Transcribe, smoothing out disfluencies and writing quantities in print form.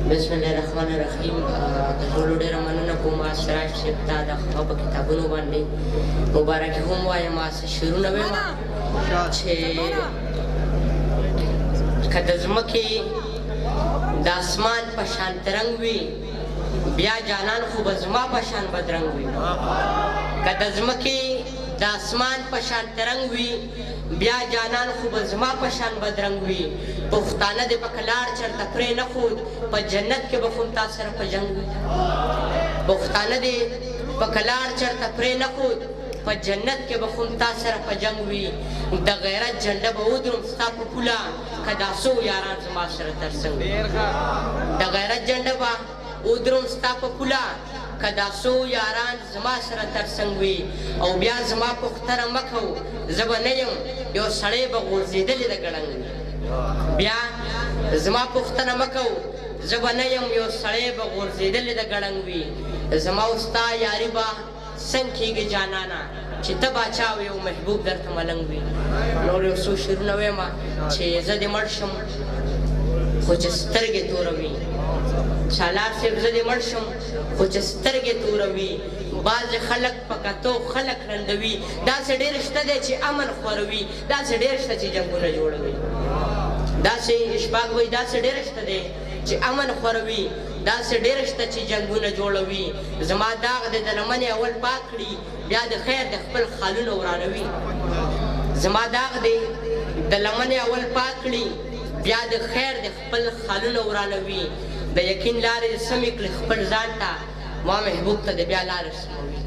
بسم الله الرحمن الرحیم. د ټولو ډېره مننه کوم سراج صاحب ته د هغه په کتابونو باندې مبارکي هم وایم. څه شعرونه وایم چې که د ځمکې د اسمان په شان ترنګ وي بیا جانان خو به زما په شان بدرنګ وي. که د ځمکې د اسمان په شان ترنګ وي بیا جانان خو به زما په شان بدرنګ وي. پښتانه دې په کلار چرته پرې نه ښود په جنت کې به خو تا سره په جنګ وي. پښتانه دې په کلار چرته پرې نه ښود په جنت کې به خو تا سره په جنګ وي. د غیرت جنډه به ودروم ستا په پوله که دا څو یاران زما سره تر څنګ وي. د غیرت جنډه به ودروم ستا په پوله که دا څو یاران زما سره تر څنګ وي. او بیا زما پوښتنه مه کوو زه به نه یم یو سړی به غورځېدلی د ګړنګ وي. بیا زما پوښتنه مه کوو زه به نه یم یو سړی به غورځېدلی د ګړنګ وي. زما او ستا یاري به څنګ کېږي جانانه چې ته باچا وې او محبوب درته ملنګ وي. نور یو څو شعرونه وایم چې زه دې مړ شم خو چې سترګې توروي. شالار صاحب زه دې مړ شم خو چې سترګې توروي. بعضې خلک په کتو خلک ړندوي. داسې ډېر شته دی چې امن خوروي. داسې ډېر شته چې جنګونه جوړوي. داسې اشفاق وایي داسې ډېر شته دی چې امن خوروي. داسې ډېر شته چې جنګونه جوړوي. زما داغ دې د لمنې اول پاک کړي بیا د خیر د خپل خالونه ورانوي. زما داغ دې د لمنې اول پاک کړي بیا د خیر د خپل خالونه ورانوي. د یقین لارې سمې کړي خپل ځان ته ما محبوب ته د بیا لارې سموي.